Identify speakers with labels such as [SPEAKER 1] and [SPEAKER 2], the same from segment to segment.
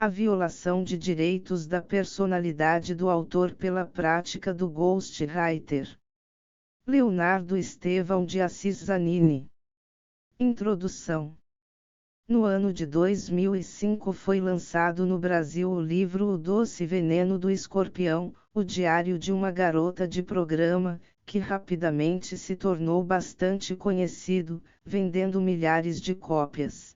[SPEAKER 1] a violação de direitos da personalidade do autor pela prática do ghostwriter. Leonardo Estevão de Assis Zanini. Introdução. No ano de 2005 foi lançado no Brasil o livro O Doce Veneno do Escorpião, o diário de uma garota de programa, que rapidamente se tornou bastante conhecido, vendendo milhares de cópias.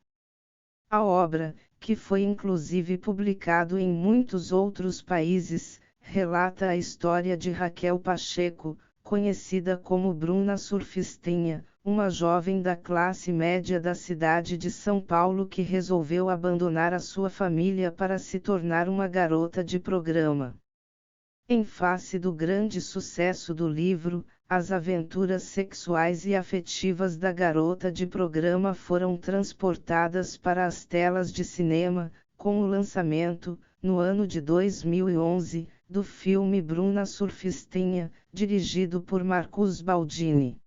[SPEAKER 1] A obra, que foi inclusive publicado em muitos outros países, relata a história de Raquel Pacheco, conhecida como Bruna Surfistinha, uma jovem da classe média da cidade de São Paulo que resolveu abandonar a sua família para se tornar uma garota de programa. Em face do grande sucesso do livro, as aventuras sexuais e afetivas da garota de programa foram transportadas para as telas de cinema, com o lançamento, no ano de 2011, do filme Bruna Surfistinha, dirigido por Marcus Baldini.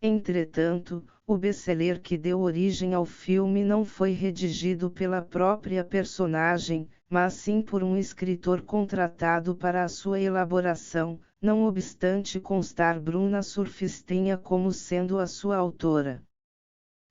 [SPEAKER 1] Entretanto, o best-seller que deu origem ao filme não foi redigido pela própria personagem, mas sim por um escritor contratado para a sua elaboração, não obstante constar Bruna Surfistinha como sendo a sua autora.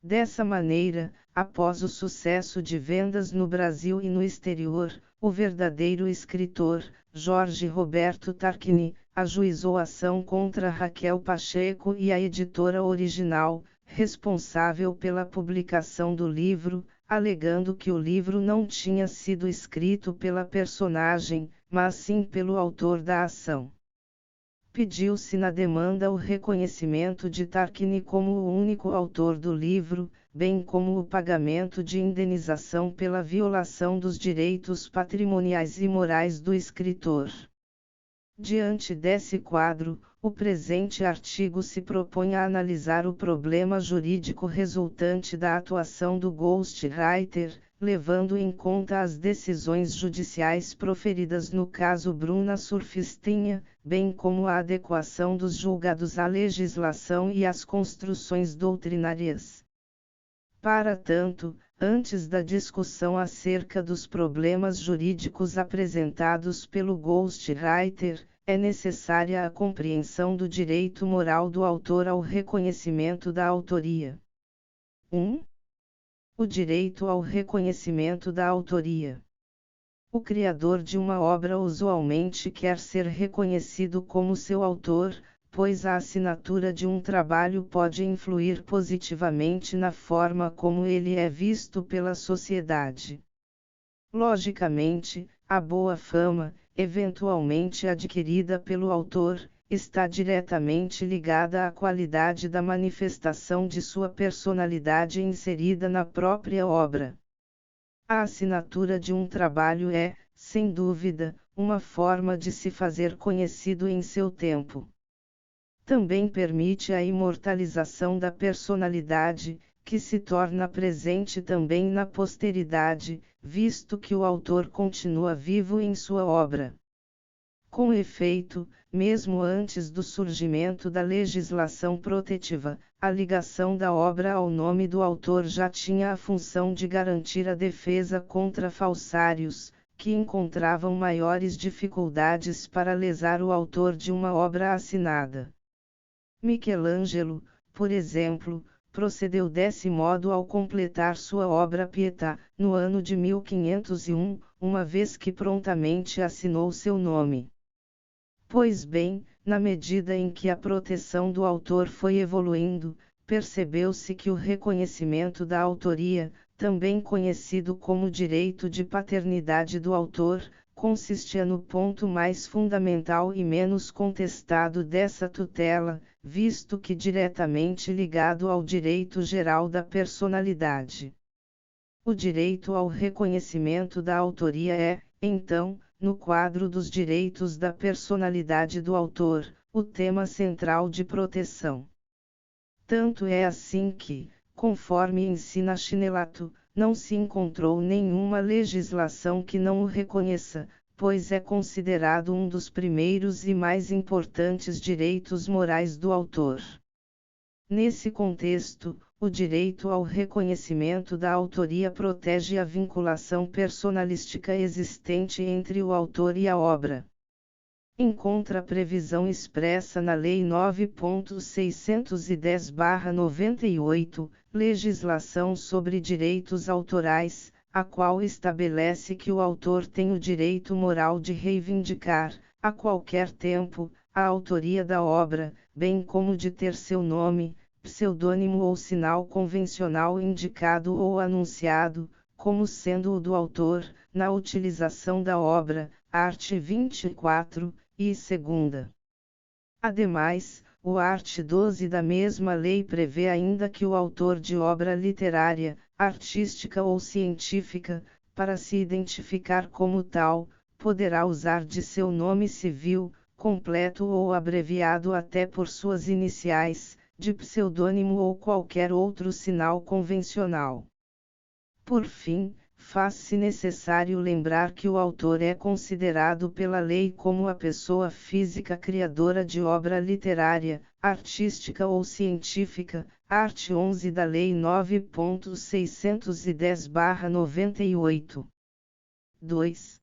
[SPEAKER 1] Dessa maneira, após o sucesso de vendas no Brasil e no exterior, o verdadeiro escritor, Jorge Roberto Tarquini, ajuizou ação contra Raquel Pacheco e a editora original, responsável pela publicação do livro, alegando que o livro não tinha sido escrito pela personagem, mas sim pelo autor da ação. Pediu-se na demanda o reconhecimento de Tarquini como o único autor do livro, bem como o pagamento de indenização pela violação dos direitos patrimoniais e morais do escritor. Diante desse quadro, o presente artigo se propõe a analisar o problema jurídico resultante da atuação do ghostwriter, levando em conta as decisões judiciais proferidas no caso Bruna Surfistinha, bem como a adequação dos julgados à legislação e às construções doutrinárias. Para tanto, antes da discussão acerca dos problemas jurídicos apresentados pelo ghostwriter, é necessária a compreensão do direito moral do autor ao reconhecimento da autoria. 1. O direito ao reconhecimento da autoria. O criador de uma obra usualmente quer ser reconhecido como seu autor, pois a assinatura de um trabalho pode influir positivamente na forma como ele é visto pela sociedade. Logicamente, a boa fama, eventualmente adquirida pelo autor, está diretamente ligada à qualidade da manifestação de sua personalidade inserida na própria obra. A assinatura de um trabalho é, sem dúvida, uma forma de se fazer conhecido em seu tempo. Também permite a imortalização da personalidade, que se torna presente também na posteridade, visto que o autor continua vivo em sua obra. Com efeito, mesmo antes do surgimento da legislação protetiva, a ligação da obra ao nome do autor já tinha a função de garantir a defesa contra falsários, que encontravam maiores dificuldades para lesar o autor de uma obra assinada. Michelangelo, por exemplo, procedeu desse modo ao completar sua obra Pietà, no ano de 1501, uma vez que prontamente assinou seu nome. Pois bem, na medida em que a proteção do autor foi evoluindo, percebeu-se que o reconhecimento da autoria, também conhecido como direito de paternidade do autor, consistia no ponto mais fundamental e menos contestado dessa tutela, visto que diretamente ligado ao direito geral da personalidade. O direito ao reconhecimento da autoria é, então, no quadro dos direitos da personalidade do autor, o tema central de proteção. Tanto é assim que, conforme ensina Schinelato, não se encontrou nenhuma legislação que não o reconheça, pois é considerado um dos primeiros e mais importantes direitos morais do autor. Nesse contexto, O direito ao reconhecimento da autoria protege a vinculação personalística existente entre o autor e a obra. Encontra previsão expressa na Lei 9.610/98, Legislação sobre Direitos Autorais, a qual estabelece que o autor tem o direito moral de reivindicar, a qualquer tempo, a autoria da obra, bem como de ter seu nome, pseudônimo ou sinal convencional indicado ou anunciado, como sendo o do autor, na utilização da obra, art. 24, e segunda. Ademais, o art. 12 da mesma lei prevê ainda que o autor de obra literária, artística ou científica, para se identificar como tal, poderá usar de seu nome civil, completo ou abreviado até por suas iniciais, de pseudônimo ou qualquer outro sinal convencional. Por fim, faz-se necessário lembrar que o autor é considerado pela lei como a pessoa física criadora de obra literária, artística ou científica, art. 11 da Lei 9.610/98. 2.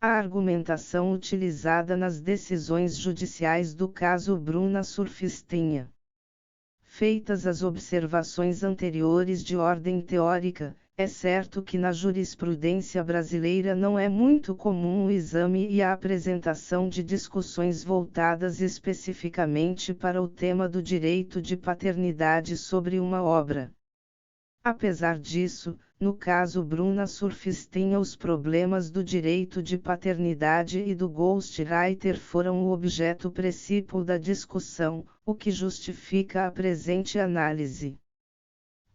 [SPEAKER 1] A argumentação utilizada nas decisões judiciais do caso Bruna Surfistinha. Feitas as observações anteriores de ordem teórica, é certo que na jurisprudência brasileira não é muito comum o exame e a apresentação de discussões voltadas especificamente para o tema do direito de paternidade sobre uma obra. Apesar disso, no caso Bruna Surfistinha, os problemas do direito de paternidade e do ghostwriter foram o objeto principal da discussão, o que justifica a presente análise.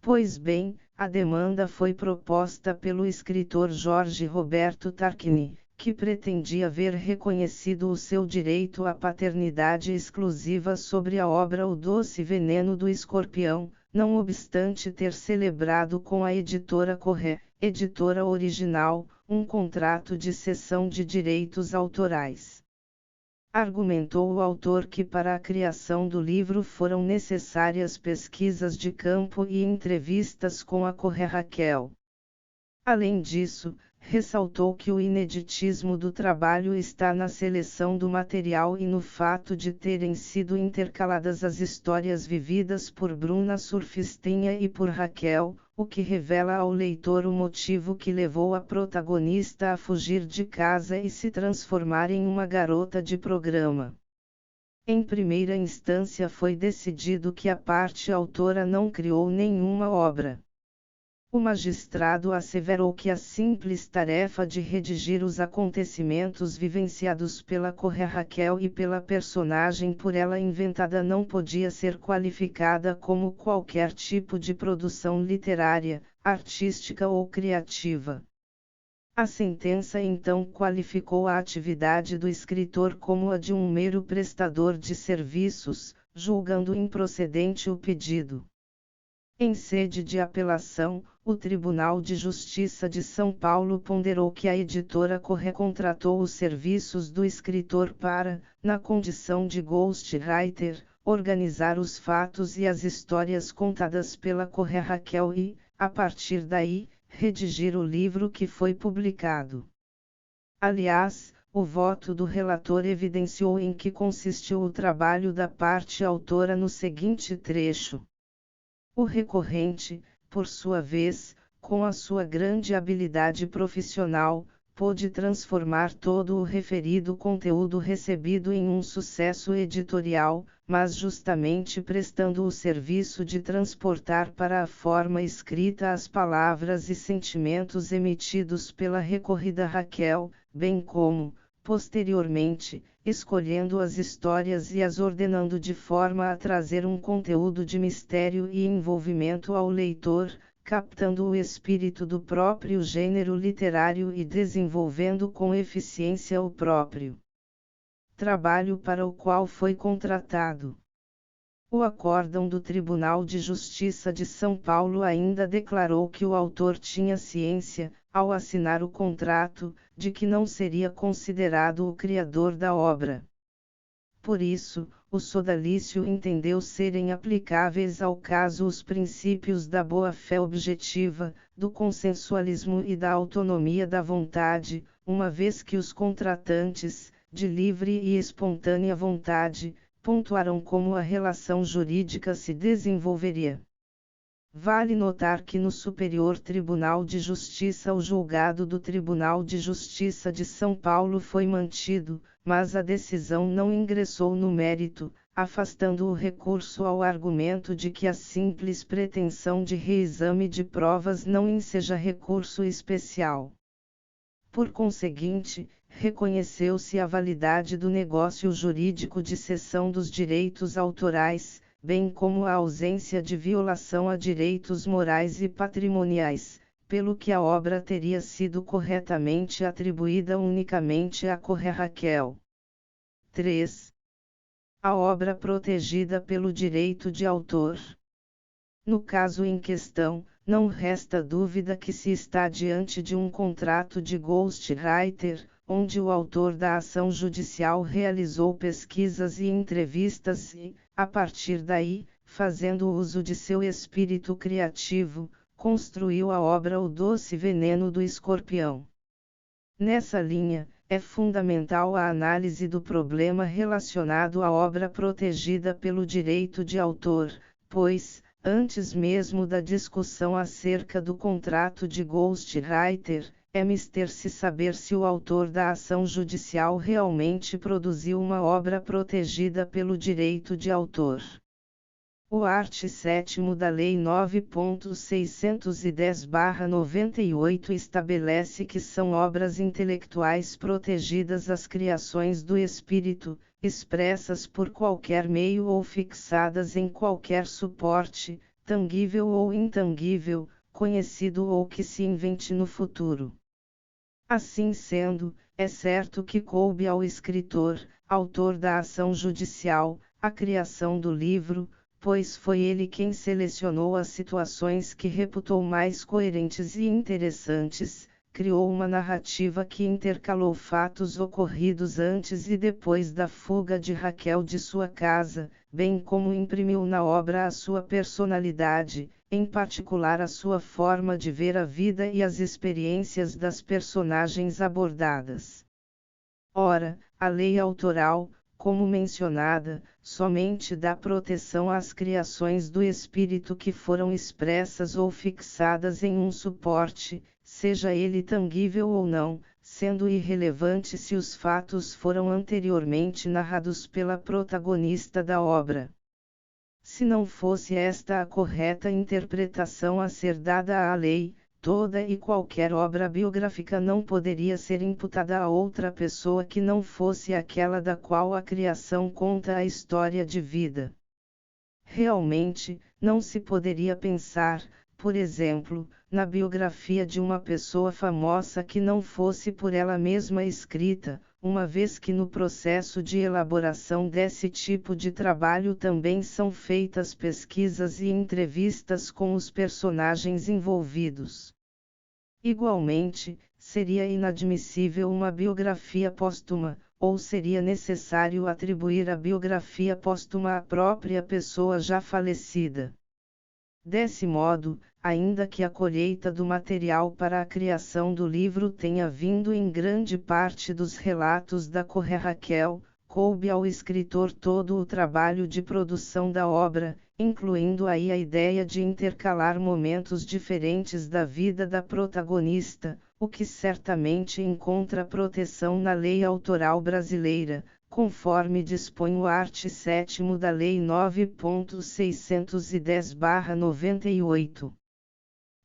[SPEAKER 1] Pois bem, a demanda foi proposta pelo escritor Jorge Roberto Tarquini, que pretendia ver reconhecido o seu direito à paternidade exclusiva sobre a obra O Doce Veneno do Escorpião, não obstante ter celebrado com a editora Corré, editora original, um contrato de cessão de direitos autorais. Argumentou o autor que para a criação do livro foram necessárias pesquisas de campo e entrevistas com a Corré Raquel. Além disso, ressaltou que o ineditismo do trabalho está na seleção do material e no fato de terem sido intercaladas as histórias vividas por Bruna Surfistinha e por Raquel, o que revela ao leitor o motivo que levou a protagonista a fugir de casa e se transformar em uma garota de programa. Em primeira instância foi decidido que a parte autora não criou nenhuma obra. O magistrado asseverou que a simples tarefa de redigir os acontecimentos vivenciados pela Corré Raquel e pela personagem por ela inventada não podia ser qualificada como qualquer tipo de produção literária, artística ou criativa. A sentença então qualificou a atividade do escritor como a de um mero prestador de serviços, julgando improcedente o pedido. Em sede de apelação, o Tribunal de Justiça de São Paulo ponderou que a editora Corré contratou os serviços do escritor para, na condição de ghostwriter, organizar os fatos e as histórias contadas pela Corré Raquel e, a partir daí, redigir o livro que foi publicado. Aliás, o voto do relator evidenciou em que consistiu o trabalho da parte autora no seguinte trecho. O recorrente, por sua vez, com a sua grande habilidade profissional, pôde transformar todo o referido conteúdo recebido em um sucesso editorial, mas justamente prestando o serviço de transportar para a forma escrita as palavras e sentimentos emitidos pela recorrida Raquel, bem como, posteriormente, escolhendo as histórias e as ordenando de forma a trazer um conteúdo de mistério e envolvimento ao leitor, captando o espírito do próprio gênero literário e desenvolvendo com eficiência o próprio trabalho para o qual foi contratado. O acórdão do Tribunal de Justiça de São Paulo ainda declarou que o autor tinha ciência, ao assinar o contrato, de que não seria considerado o criador da obra. Por isso, o sodalício entendeu serem aplicáveis ao caso os princípios da boa-fé objetiva, do consensualismo e da autonomia da vontade, uma vez que os contratantes, de livre e espontânea vontade, pontuaram como a relação jurídica se desenvolveria. Vale notar que no Superior Tribunal de Justiça o julgado do Tribunal de Justiça de São Paulo foi mantido, mas a decisão não ingressou no mérito, afastando o recurso ao argumento de que a simples pretensão de reexame de provas não enseja recurso especial. Por conseguinte, reconheceu-se a validade do negócio jurídico de cessão dos direitos autorais, bem como a ausência de violação a direitos morais e patrimoniais, pelo que a obra teria sido corretamente atribuída unicamente à Corrêa Raquel. 3. A obra protegida pelo direito de autor. No caso em questão, não resta dúvida que se está diante de um contrato de ghostwriter, onde o autor da ação judicial realizou pesquisas e entrevistas e, a partir daí, fazendo uso de seu espírito criativo, construiu a obra O Doce Veneno do Escorpião. Nessa linha, é fundamental a análise do problema relacionado à obra protegida pelo direito de autor, pois, antes mesmo da discussão acerca do contrato de ghostwriter, é mister se saber se o autor da ação judicial realmente produziu uma obra protegida pelo direito de autor. O art. 7º da Lei 9.610/98 estabelece que são obras intelectuais protegidas as criações do espírito, expressas por qualquer meio ou fixadas em qualquer suporte, tangível ou intangível, conhecido ou que se invente no futuro. Assim sendo, é certo que coube ao escritor, autor da ação judicial, a criação do livro, pois foi ele quem selecionou as situações que reputou mais coerentes e interessantes, criou uma narrativa que intercalou fatos ocorridos antes e depois da fuga de Raquel de sua casa, bem como imprimiu na obra a sua personalidade, em particular a sua forma de ver a vida e as experiências das personagens abordadas. Ora, a lei autoral, como mencionada, somente dá proteção às criações do espírito que foram expressas ou fixadas em um suporte, seja ele tangível ou não, sendo irrelevante se os fatos foram anteriormente narrados pela protagonista da obra. Se não fosse esta a correta interpretação a ser dada à lei, toda e qualquer obra biográfica não poderia ser imputada a outra pessoa que não fosse aquela da qual a criação conta a história de vida. Realmente, não se poderia pensar, por exemplo, na biografia de uma pessoa famosa que não fosse por ela mesma escrita, uma vez que no processo de elaboração desse tipo de trabalho também são feitas pesquisas e entrevistas com os personagens envolvidos. Igualmente, seria inadmissível uma biografia póstuma, ou seria necessário atribuir a biografia póstuma à própria pessoa já falecida. Desse modo, ainda que a colheita do material para a criação do livro tenha vindo em grande parte dos relatos da Corrêa Raquel, coube ao escritor todo o trabalho de produção da obra, incluindo aí a ideia de intercalar momentos diferentes da vida da protagonista, o que certamente encontra proteção na lei autoral brasileira, conforme dispõe o art. 7º da Lei 9.610/98.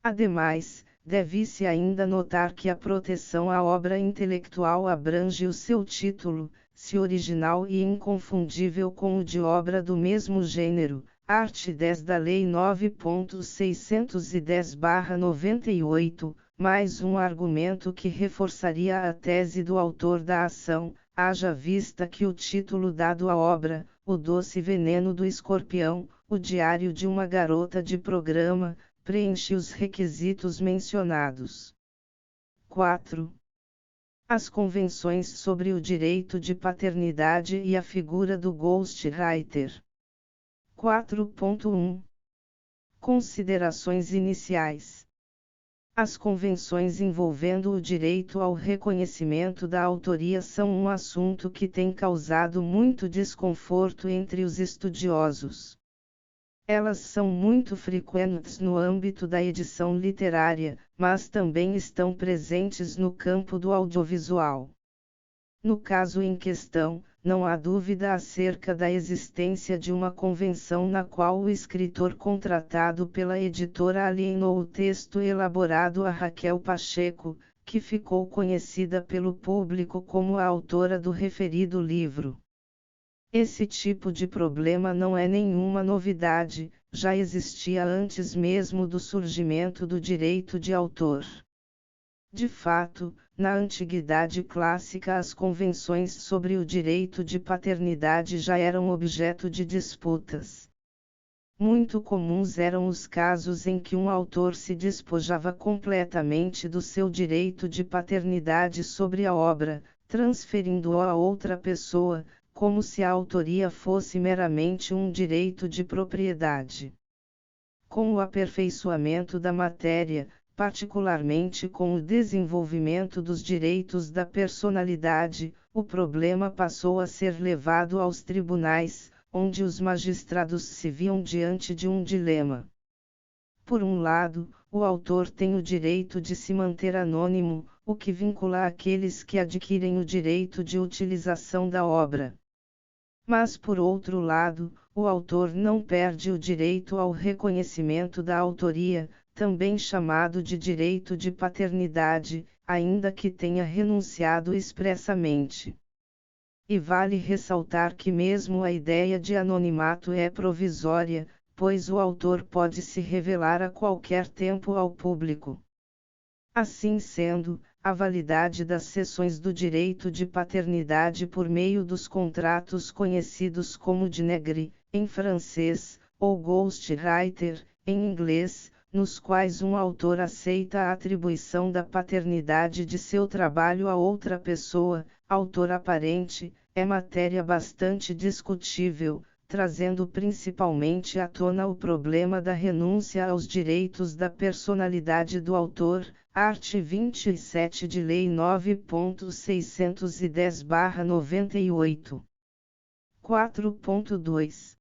[SPEAKER 1] Ademais, deve-se ainda notar que a proteção à obra intelectual abrange o seu título, se original e inconfundível com o de obra do mesmo gênero, art. 10 da Lei 9.610/98, mais um argumento que reforçaria a tese do autor da ação, haja vista que o título dado à obra, O Doce Veneno do Escorpião, o diário de uma garota de programa, preenche os requisitos mencionados. 4. As convenções sobre o direito de paternidade e a figura do ghostwriter. 4.1 Considerações iniciais. As convenções envolvendo o direito ao reconhecimento da autoria são um assunto que tem causado muito desconforto entre os estudiosos. Elas são muito frequentes no âmbito da edição literária, mas também estão presentes no campo do audiovisual. No caso em questão, não há dúvida acerca da existência de uma convenção na qual o escritor contratado pela editora alienou o texto elaborado a Raquel Pacheco, que ficou conhecida pelo público como a autora do referido livro. Esse tipo de problema não é nenhuma novidade, já existia antes mesmo do surgimento do direito de autor. De fato, na Antiguidade Clássica as convenções sobre o direito de paternidade já eram objeto de disputas. Muito comuns eram os casos em que um autor se despojava completamente do seu direito de paternidade sobre a obra, transferindo-o a outra pessoa, como se a autoria fosse meramente um direito de propriedade. Com o aperfeiçoamento da matéria, particularmente com o desenvolvimento dos direitos da personalidade, o problema passou a ser levado aos tribunais, onde os magistrados se viam diante de um dilema. Por um lado, o autor tem o direito de se manter anônimo, o que vincula aqueles que adquirem o direito de utilização da obra. Mas por outro lado, o autor não perde o direito ao reconhecimento da autoria, também chamado de direito de paternidade, ainda que tenha renunciado expressamente. E vale ressaltar que mesmo a ideia de anonimato é provisória, pois o autor pode se revelar a qualquer tempo ao público. Assim sendo, a validade das cessões do direito de paternidade por meio dos contratos conhecidos como de nègre, em francês, ou ghostwriter, em inglês, nos quais um autor aceita a atribuição da paternidade de seu trabalho a outra pessoa, autor aparente, é matéria bastante discutível, trazendo principalmente à tona o problema da renúncia aos direitos da personalidade do autor, art. 27 de Lei 9.610/98. 4.2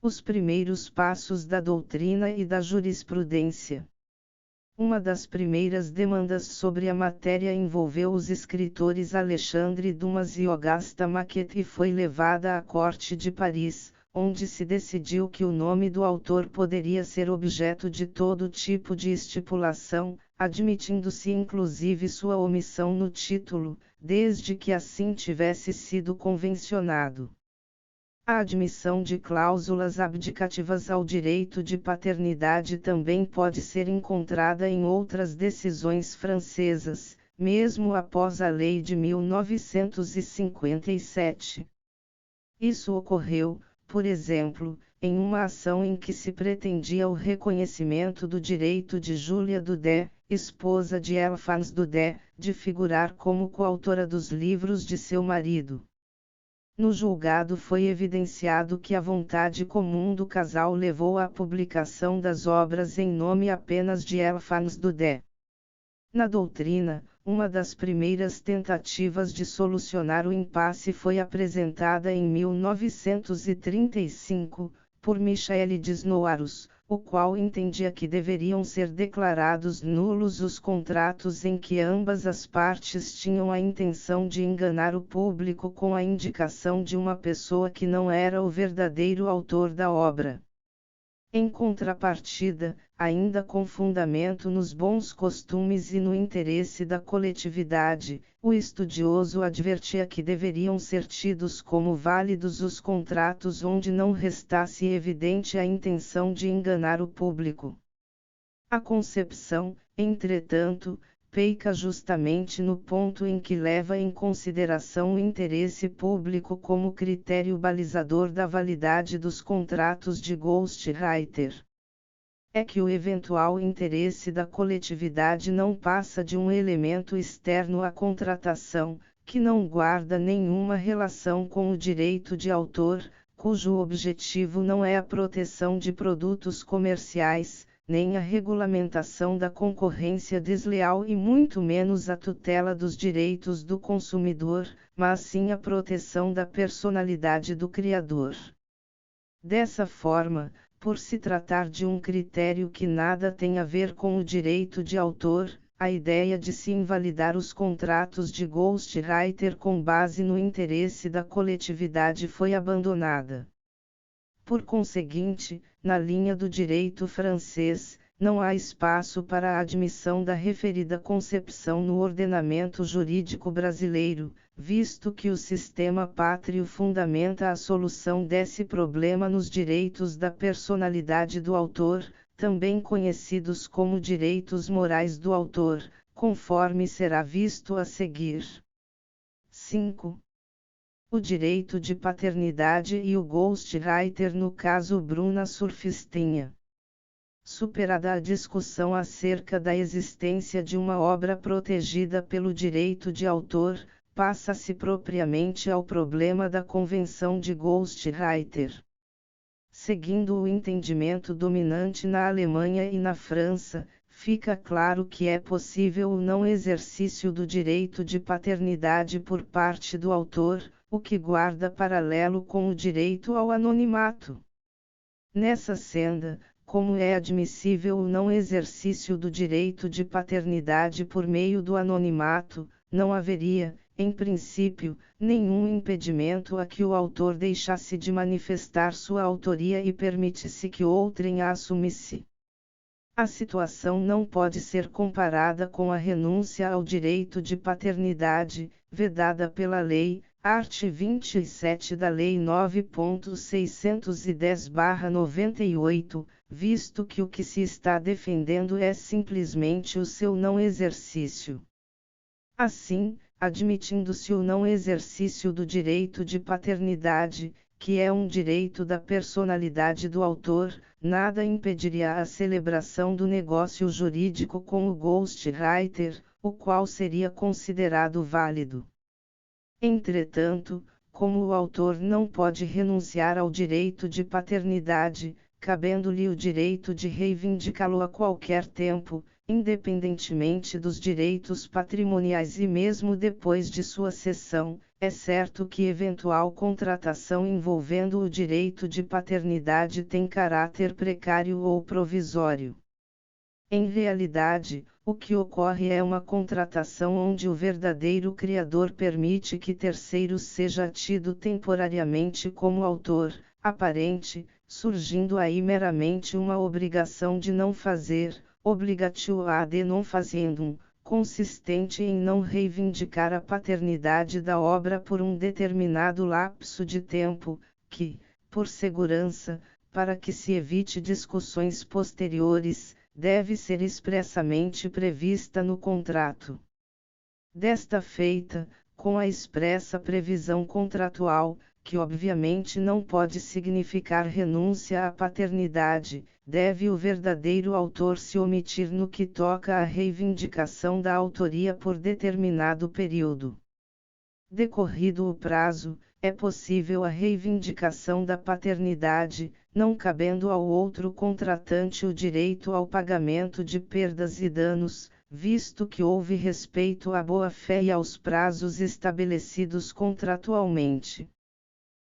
[SPEAKER 1] Os primeiros passos da doutrina e da jurisprudência. Uma das primeiras demandas sobre a matéria envolveu os escritores Alexandre Dumas e Auguste Maquet e foi levada à Corte de Paris, onde se decidiu que o nome do autor poderia ser objeto de todo tipo de estipulação, admitindo-se inclusive sua omissão no título, desde que assim tivesse sido convencionado. A admissão de cláusulas abdicativas ao direito de paternidade também pode ser encontrada em outras decisões francesas, mesmo após a Lei de 1957. Isso ocorreu, por exemplo, em uma ação em que se pretendia o reconhecimento do direito de Julia Daudet, esposa de Alphonse Daudet, de figurar como coautora dos livros de seu marido. No julgado foi evidenciado que a vontade comum do casal levou à publicação das obras em nome apenas de Alphonse Daudet. Na doutrina, uma das primeiras tentativas de solucionar o impasse foi apresentada em 1935, por Michel Desnoyers, o qual entendia que deveriam ser declarados nulos os contratos em que ambas as partes tinham a intenção de enganar o público com a indicação de uma pessoa que não era o verdadeiro autor da obra. Em contrapartida, ainda com fundamento nos bons costumes e no interesse da coletividade, o estudioso advertia que deveriam ser tidos como válidos os contratos onde não restasse evidente a intenção de enganar o público. A concepção, entretanto, peica justamente no ponto em que leva em consideração o interesse público como critério balizador da validade dos contratos de ghostwriter. é que o eventual interesse da coletividade não passa de um elemento externo à contratação, que não guarda nenhuma relação com o direito de autor, cujo objetivo não é a proteção de produtos comerciais, nem a regulamentação da concorrência desleal e muito menos a tutela dos direitos do consumidor, mas sim a proteção da personalidade do criador. Dessa forma, por se tratar de um critério que nada tem a ver com o direito de autor, a ideia de se invalidar os contratos de ghostwriter com base no interesse da coletividade foi abandonada. Por conseguinte, na linha do direito francês, não há espaço para a admissão da referida concepção no ordenamento jurídico brasileiro, visto que o sistema pátrio fundamenta a solução desse problema nos direitos da personalidade do autor, também conhecidos como direitos morais do autor, conforme será visto a seguir. 5. O direito de paternidade e o ghostwriter no caso Bruna Surfistinha. Superada a discussão acerca da existência de uma obra protegida pelo direito de autor, passa-se propriamente ao problema da convenção de ghostwriter. Seguindo o entendimento dominante na Alemanha e na França, fica claro que é possível o não exercício do direito de paternidade por parte do autor, o que guarda paralelo com o direito ao anonimato. Nessa senda, como é admissível o não exercício do direito de paternidade por meio do anonimato, não haveria, em princípio, nenhum impedimento a que o autor deixasse de manifestar sua autoria e permitisse que outrem a assumisse. A situação não pode ser comparada com a renúncia ao direito de paternidade, vedada pela lei, art. 27 da Lei 9.610/98, visto que o que se está defendendo é simplesmente o seu não exercício. Assim, admitindo-se o não exercício do direito de paternidade, que é um direito da personalidade do autor, nada impediria a celebração do negócio jurídico com o ghostwriter, o qual seria considerado válido. Entretanto, como o autor não pode renunciar ao direito de paternidade, cabendo-lhe o direito de reivindicá-lo a qualquer tempo, independentemente dos direitos patrimoniais e mesmo depois de sua cessão, é certo que eventual contratação envolvendo o direito de paternidade tem caráter precário ou provisório. Em realidade, o que ocorre é uma contratação onde o verdadeiro criador permite que terceiro seja tido temporariamente como autor, aparente, surgindo aí meramente uma obrigação de não fazer, obligatio ad non faciendum, consistente em não reivindicar a paternidade da obra por um determinado lapso de tempo, que, por segurança, para que se evite discussões posteriores, deve ser expressamente prevista no contrato. Desta feita, com a expressa previsão contratual, que obviamente não pode significar renúncia à paternidade, deve o verdadeiro autor se omitir no que toca à reivindicação da autoria por determinado período. Decorrido o prazo, é possível a reivindicação da paternidade, não cabendo ao outro contratante o direito ao pagamento de perdas e danos, visto que houve respeito à boa-fé e aos prazos estabelecidos contratualmente.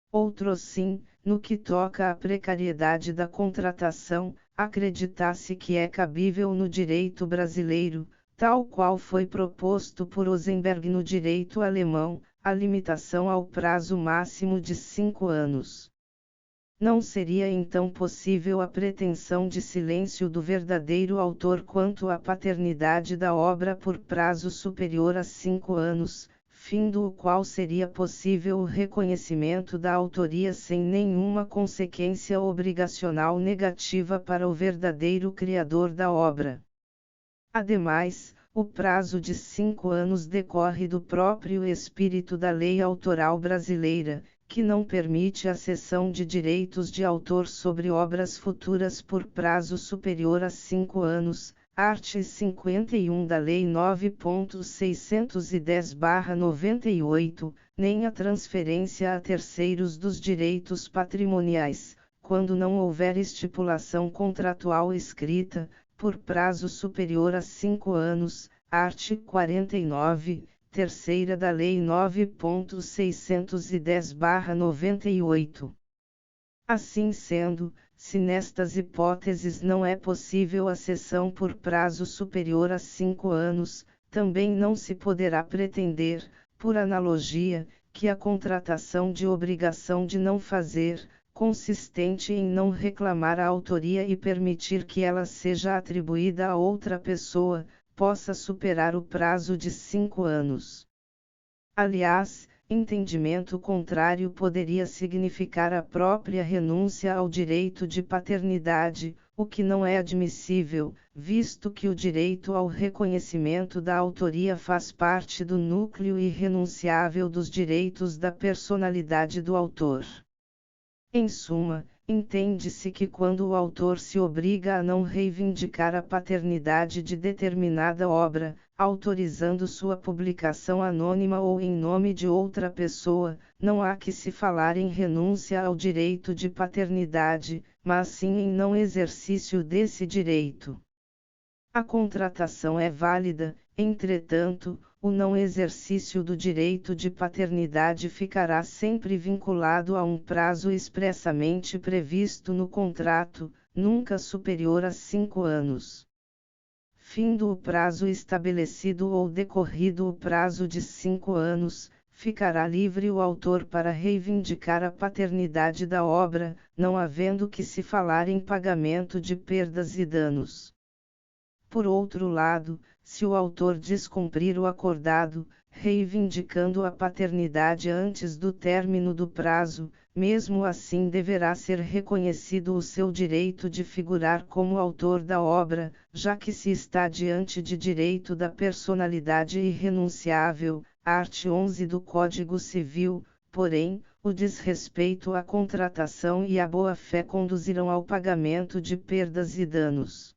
[SPEAKER 1] Outro sim, no que toca à precariedade da contratação, acredita-se que é cabível no direito brasileiro, tal qual foi proposto por Rosenberg no direito alemão, a limitação ao prazo máximo de 5 anos. Não seria então possível a pretensão de silêncio do verdadeiro autor quanto à paternidade da obra por prazo superior a 5 anos, findo o qual seria possível o reconhecimento da autoria sem nenhuma consequência obrigacional negativa para o verdadeiro criador da obra. Ademais, o prazo de 5 anos decorre do próprio espírito da lei autoral brasileira, que não permite a cessão de direitos de autor sobre obras futuras por prazo superior a 5 anos, art. 51 da Lei 9.610/98, nem a transferência a terceiros dos direitos patrimoniais, quando não houver estipulação contratual escrita, por prazo superior a 5 anos, art. 49, terceira da Lei 9.610/98. Assim sendo, se nestas hipóteses não é possível a cessão por prazo superior a 5 anos, também não se poderá pretender, por analogia, que a contratação de obrigação de não fazer, consistente em não reclamar a autoria e permitir que ela seja atribuída a outra pessoa, possa superar o prazo de 5 anos. Aliás, entendimento contrário poderia significar a própria renúncia ao direito de paternidade, o que não é admissível, visto que o direito ao reconhecimento da autoria faz parte do núcleo irrenunciável dos direitos da personalidade do autor. Em suma, entende-se que quando o autor se obriga a não reivindicar a paternidade de determinada obra, autorizando sua publicação anônima ou em nome de outra pessoa, não há que se falar em renúncia ao direito de paternidade, mas sim em não exercício desse direito. A contratação é válida, entretanto, o não exercício do direito de paternidade ficará sempre vinculado a um prazo expressamente previsto no contrato, nunca superior a 5 anos. Findo o prazo estabelecido ou decorrido o prazo de 5 anos, ficará livre o autor para reivindicar a paternidade da obra, não havendo que se falar em pagamento de perdas e danos. Por outro lado, se o autor descumprir o acordado, reivindicando a paternidade antes do término do prazo, mesmo assim deverá ser reconhecido o seu direito de figurar como autor da obra, já que se está diante de direito da personalidade irrenunciável, art. 11 do Código Civil, porém, o desrespeito à contratação e a boa-fé conduzirão ao pagamento de perdas e danos.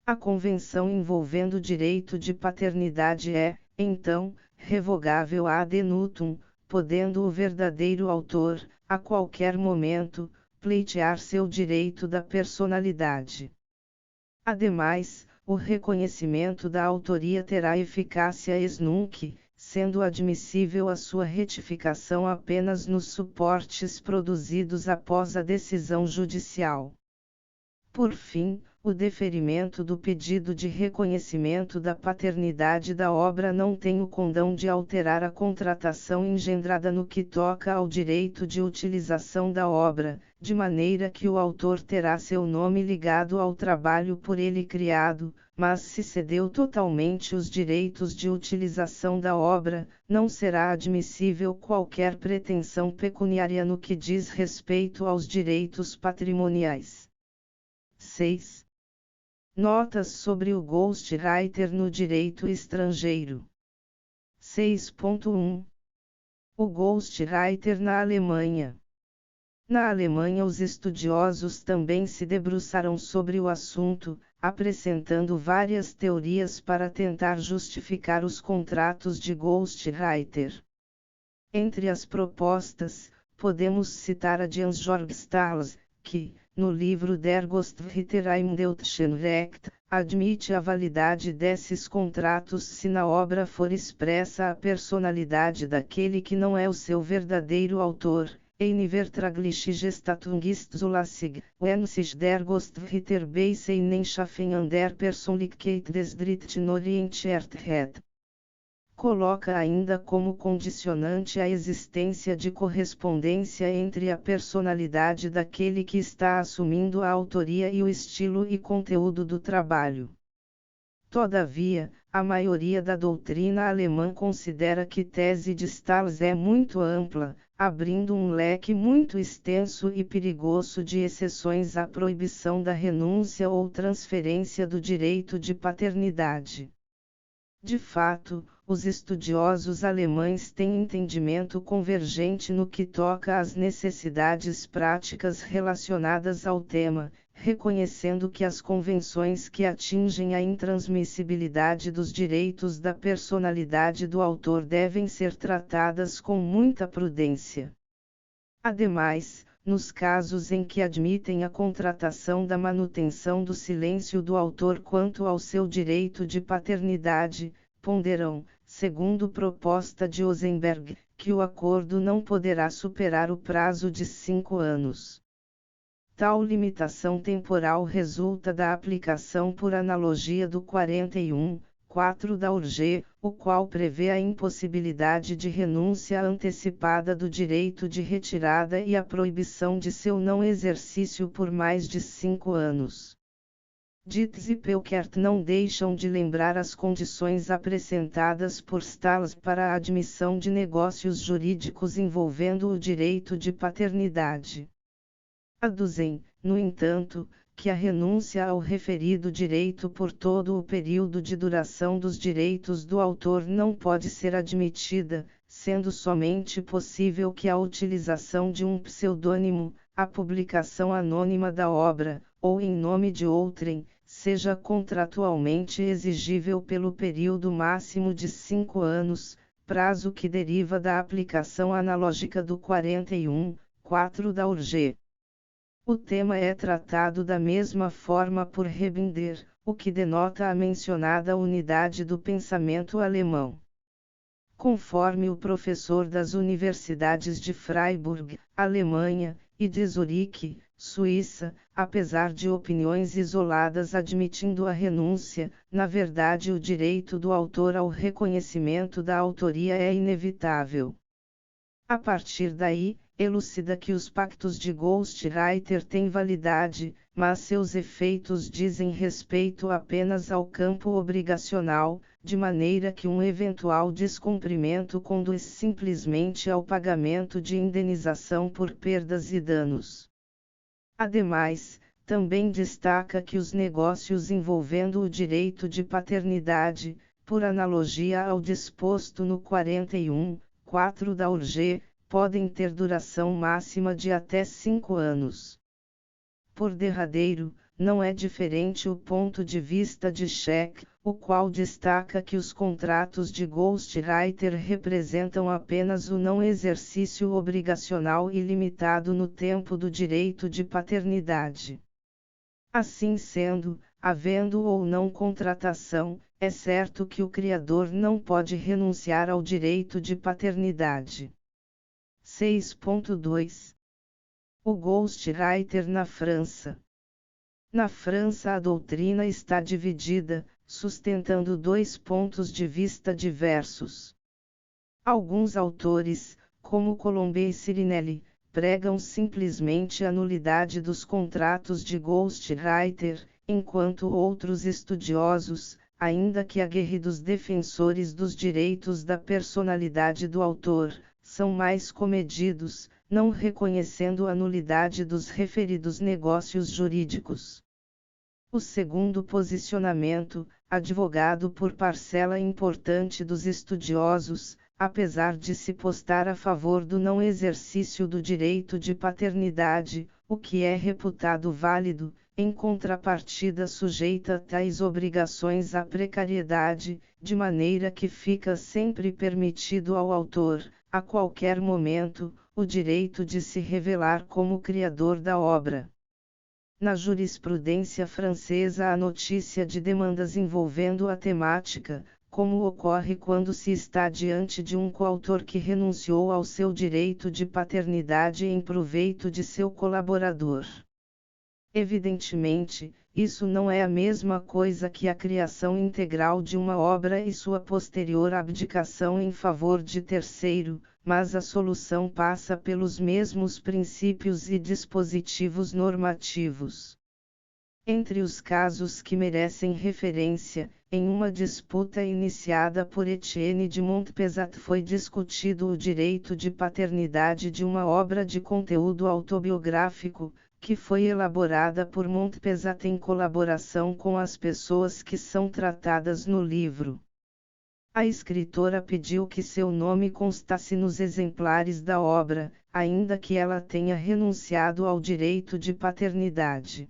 [SPEAKER 1] A convenção envolvendo o direito de paternidade é, então, revogável ad nutum, podendo o verdadeiro autor, a qualquer momento, pleitear seu direito da personalidade. Ademais, o reconhecimento da autoria terá eficácia ex nunc, sendo admissível a sua retificação apenas nos suportes produzidos após a decisão judicial. Por fim, o deferimento do pedido de reconhecimento da paternidade da obra não tem o condão de alterar a contratação engendrada no que toca ao direito de utilização da obra, de maneira que o autor terá seu nome ligado ao trabalho por ele criado, mas se cedeu totalmente os direitos de utilização da obra, não será admissível qualquer pretensão pecuniária no que diz respeito aos direitos patrimoniais. 6. Notas sobre o ghostwriter no direito estrangeiro. 6.1. O ghostwriter na Alemanha. Na Alemanha, os estudiosos também se debruçaram sobre o assunto, apresentando várias teorias para tentar justificar os contratos de ghostwriter. Entre as propostas, podemos citar a de Hans-Georg Stahls, que, no livro Der Ghostwriter im Deutschen Recht, admite a validade desses contratos se na obra for expressa a personalidade daquele que não é o seu verdadeiro autor. Eine vertragliche Gestattung ist zulässig, wenn sich der Ghostwriter bei seinen Schaffen an der Persönlichkeit des Dritten orientiert hat. Coloca ainda como condicionante a existência de correspondência entre a personalidade daquele que está assumindo a autoria e o estilo e conteúdo do trabalho. Todavia, a maioria da doutrina alemã considera que tese de Stahls é muito ampla, abrindo um leque muito extenso e perigoso de exceções à proibição da renúncia ou transferência do direito de paternidade. De fato, os estudiosos alemães têm entendimento convergente no que toca às necessidades práticas relacionadas ao tema, reconhecendo que as convenções que atingem a intransmissibilidade dos direitos da personalidade do autor devem ser tratadas com muita prudência. Ademais, nos casos em que admitem a contratação da manutenção do silêncio do autor quanto ao seu direito de paternidade, ponderam, segundo proposta de Ozenberg, que o acordo não poderá superar o prazo de 5 anos. Tal limitação temporal resulta da aplicação por analogia do 41(4) da URG, o qual prevê a impossibilidade de renúncia antecipada do direito de retirada e a proibição de seu não exercício por mais de 5 anos. Dietz e Peukert não deixam de lembrar as condições apresentadas por Stahls para a admissão de negócios jurídicos envolvendo o direito de paternidade. Aduzem, no entanto, que a renúncia ao referido direito por todo o período de duração dos direitos do autor não pode ser admitida, sendo somente possível que a utilização de um pseudônimo, a publicação anônima da obra, ou em nome de outrem, seja contratualmente exigível pelo período máximo de 5 anos, prazo que deriva da aplicação analógica do 41(4) da URG. O tema é tratado da mesma forma por Rebinder, o que denota a mencionada unidade do pensamento alemão. Conforme o professor das universidades de Freiburg, Alemanha, e de Zurique, Suíça, apesar de opiniões isoladas admitindo a renúncia, na verdade o direito do autor ao reconhecimento da autoria é inevitável. A partir daí, elucida que os pactos de ghostwriter têm validade, mas seus efeitos dizem respeito apenas ao campo obrigacional, de maneira que um eventual descumprimento conduz simplesmente ao pagamento de indenização por perdas e danos. Ademais, também destaca que os negócios envolvendo o direito de paternidade, por analogia ao disposto no 41(4) da URG, podem ter duração máxima de até 5 anos. Por derradeiro, não é diferente o ponto de vista de Scheck, o qual destaca que os contratos de ghostwriter representam apenas o não exercício obrigacional e limitado no tempo do direito de paternidade. Assim sendo, havendo ou não contratação, é certo que o criador não pode renunciar ao direito de paternidade. 6.2 O ghostwriter na França. Na França a doutrina está dividida, sustentando 2 pontos de vista diversos. Alguns autores, como Colombe e Sirinelli, pregam simplesmente a nulidade dos contratos de ghostwriter, enquanto outros estudiosos, ainda que aguerridos defensores dos direitos da personalidade do autor, são mais comedidos, não reconhecendo a nulidade dos referidos negócios jurídicos. O segundo posicionamento, advogado por parcela importante dos estudiosos, apesar de se postar a favor do não exercício do direito de paternidade, o que é reputado válido, em contrapartida sujeita tais obrigações à precariedade, de maneira que fica sempre permitido ao autor, a qualquer momento, o direito de se revelar como criador da obra. Na jurisprudência francesa há notícia de demandas envolvendo a temática, como ocorre quando se está diante de um coautor que renunciou ao seu direito de paternidade em proveito de seu colaborador. Evidentemente, isso não é a mesma coisa que a criação integral de uma obra e sua posterior abdicação em favor de terceiro, mas a solução passa pelos mesmos princípios e dispositivos normativos. Entre os casos que merecem referência, em uma disputa iniciada por Etienne de Montpezat foi discutido o direito de paternidade de uma obra de conteúdo autobiográfico, que foi elaborada por Montpezat em colaboração com as pessoas que são tratadas no livro. A escritora pediu que seu nome constasse nos exemplares da obra, ainda que ela tenha renunciado ao direito de paternidade.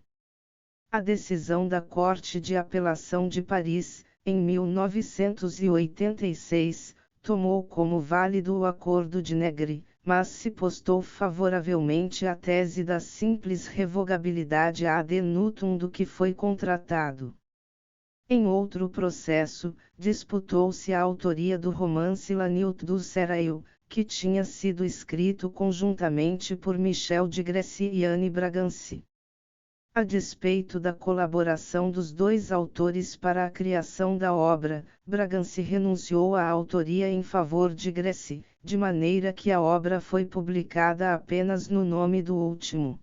[SPEAKER 1] A decisão da Corte de Apelação de Paris, em 1986, tomou como válido o Acordo de Negri, mas se postou favoravelmente à tese da simples revogabilidade ad nutum do que foi contratado. Em outro processo, disputou-se a autoria do romance La Nuit du Serail, que tinha sido escrito conjuntamente por Michel de Grécy e Anne Bragancy. A despeito da colaboração dos dois autores para a criação da obra, Bragancy renunciou à autoria em favor de Grécy, de maneira que a obra foi publicada apenas no nome do último.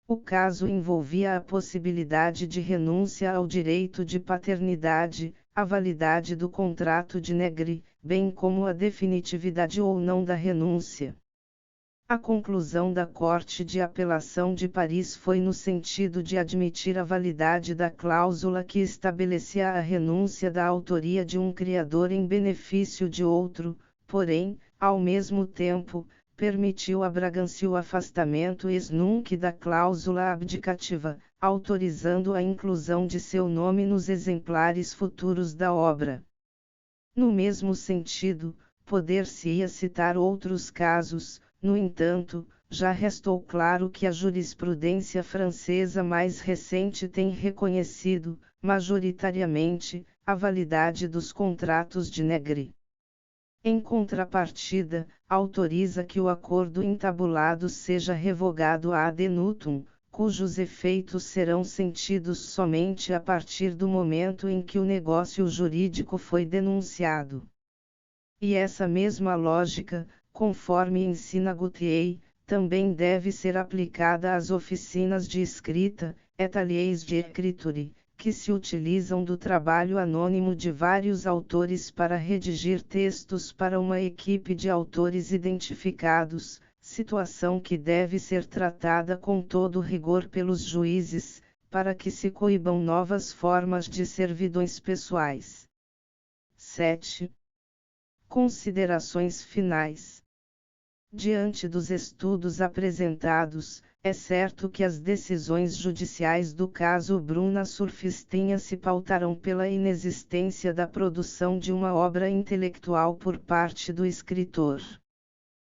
[SPEAKER 1] O caso envolvia a possibilidade de renúncia ao direito de paternidade, a validade do contrato de Negri, bem como a definitividade ou não da renúncia. A conclusão da Corte de Apelação de Paris foi no sentido de admitir a validade da cláusula que estabelecia a renúncia da autoria de um criador em benefício de outro, porém, ao mesmo tempo, permitiu a Bragancy o afastamento ex nunc da cláusula abdicativa, autorizando a inclusão de seu nome nos exemplares futuros da obra. No mesmo sentido, poder-se-ia citar outros casos. No entanto, já restou claro que a jurisprudência francesa mais recente tem reconhecido, majoritariamente, a validade dos contratos de Negri. Em contrapartida, autoriza que o acordo entabulado seja revogado ad nutum, cujos efeitos serão sentidos somente a partir do momento em que o negócio jurídico foi denunciado. E essa mesma lógica, conforme ensina Gautier, também deve ser aplicada às oficinas de escrita, ateliers de écriture, que se utilizam do trabalho anônimo de vários autores para redigir textos para uma equipe de autores identificados, situação que deve ser tratada com todo rigor pelos juízes, para que se coíbam novas formas de servidões pessoais. 7. Considerações finais. Diante dos estudos apresentados, é certo que as decisões judiciais do caso Bruna Surfistinha se pautarão pela inexistência da produção de uma obra intelectual por parte do escritor.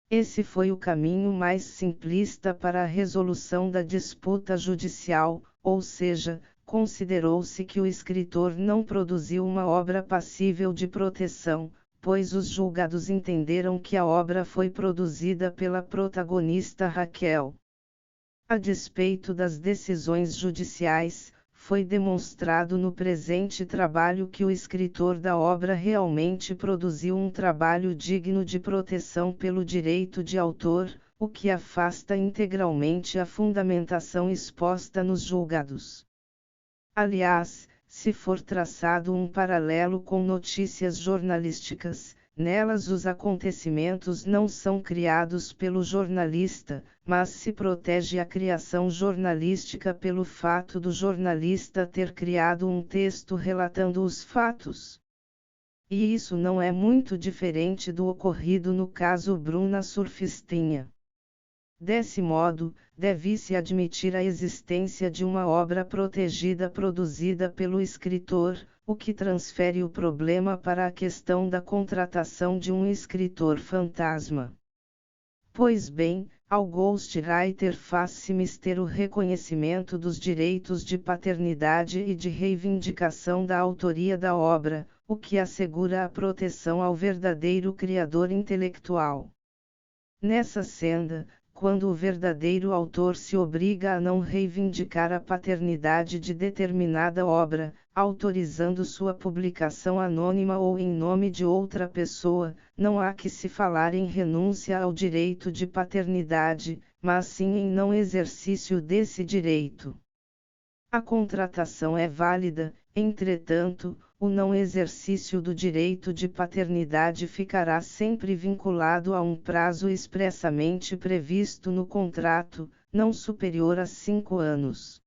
[SPEAKER 1] Esse foi o caminho mais simplista para a resolução da disputa judicial, ou seja, considerou-se que o escritor não produziu uma obra passível de proteção, pois os julgados entenderam que a obra foi produzida pela protagonista Raquel. A despeito das decisões judiciais, foi demonstrado no presente trabalho que o escritor da obra realmente produziu um trabalho digno de proteção pelo direito de autor, o que afasta integralmente a fundamentação exposta nos julgados. Aliás, se for traçado um paralelo com notícias jornalísticas, nelas os acontecimentos não são criados pelo jornalista, mas se protege a criação jornalística pelo fato do jornalista ter criado um texto relatando os fatos. E isso não é muito diferente do ocorrido no caso Bruna Surfistinha. Desse modo, deve-se admitir a existência de uma obra protegida produzida pelo escritor, o que transfere o problema para a questão da contratação de um escritor fantasma. Pois bem, ao ghostwriter faz-se mister o reconhecimento dos direitos de paternidade e de reivindicação da autoria da obra, o que assegura a proteção ao verdadeiro criador intelectual. Nessa senda, quando o verdadeiro autor se obriga a não reivindicar a paternidade de determinada obra, autorizando sua publicação anônima ou em nome de outra pessoa, não há que se falar em renúncia ao direito de paternidade, mas sim em não exercício desse direito. A contratação é válida, entretanto, o não exercício do direito de paternidade ficará sempre vinculado a um prazo expressamente previsto no contrato, não superior a 5 anos.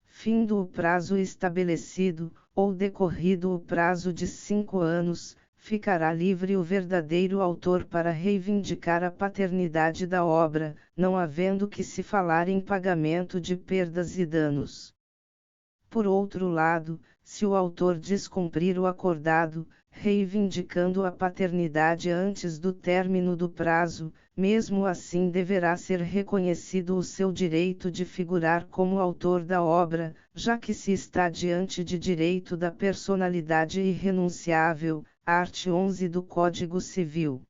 [SPEAKER 1] Findo o prazo estabelecido, ou decorrido o prazo de 5 anos, ficará livre o verdadeiro autor para reivindicar a paternidade da obra, não havendo que se falar em pagamento de perdas e danos. Por outro lado, se o autor descumprir o acordado, reivindicando a paternidade antes do término do prazo, mesmo assim deverá ser reconhecido o seu direito de figurar como autor da obra, já que se está diante de direito da personalidade irrenunciável, art. 11 do Código Civil.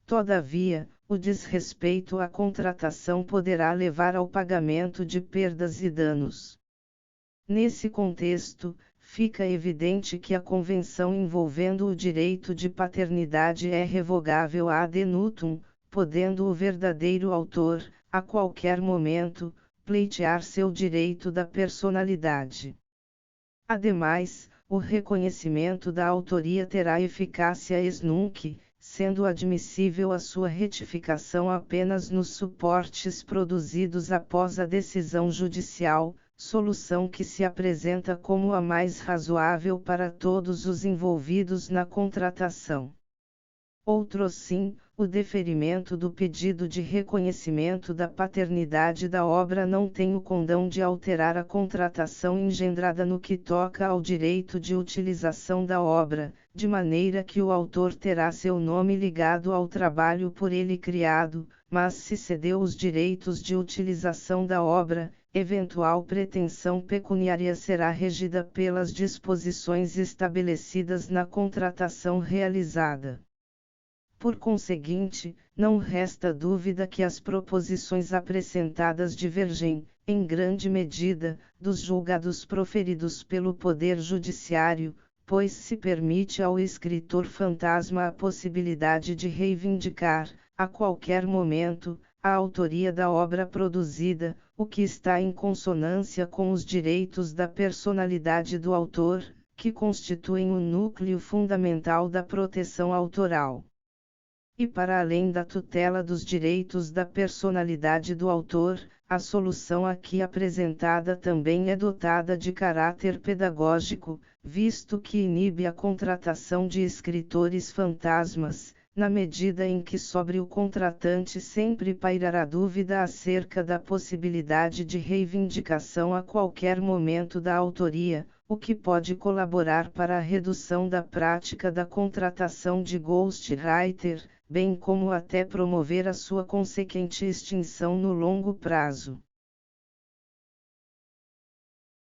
[SPEAKER 1] Todavia, o desrespeito à contratação poderá levar ao pagamento de perdas e danos. Nesse contexto, fica evidente que a convenção envolvendo o direito de paternidade é revogável ad nutum, podendo o verdadeiro autor, a qualquer momento, pleitear seu direito da personalidade. Ademais, o reconhecimento da autoria terá eficácia ex nunc, sendo admissível a sua retificação apenas nos suportes produzidos após a decisão judicial, solução que se apresenta como a mais razoável para todos os envolvidos na contratação. Outrosim, o deferimento do pedido de reconhecimento da paternidade da obra não tem o condão de alterar a contratação engendrada no que toca ao direito de utilização da obra, de maneira que o autor terá seu nome ligado ao trabalho por ele criado, mas se cedeu os direitos de utilização da obra, eventual pretensão pecuniária será regida pelas disposições estabelecidas na contratação realizada. Por conseguinte, não resta dúvida que as proposições apresentadas divergem, em grande medida, dos julgados proferidos pelo Poder Judiciário, pois se permite ao escritor fantasma a possibilidade de reivindicar, a qualquer momento, a autoria da obra produzida, o que está em consonância com os direitos da personalidade do autor, que constituem o núcleo fundamental da proteção autoral. E para além da tutela dos direitos da personalidade do autor, a solução aqui apresentada também é dotada de caráter pedagógico, visto que inibe a contratação de escritores fantasmas, na medida em que sobre o contratante sempre pairará dúvida acerca da possibilidade de reivindicação a qualquer momento da autoria, o que pode colaborar para a redução da prática da contratação de ghostwriter, bem como até promover a sua consequente extinção no longo prazo.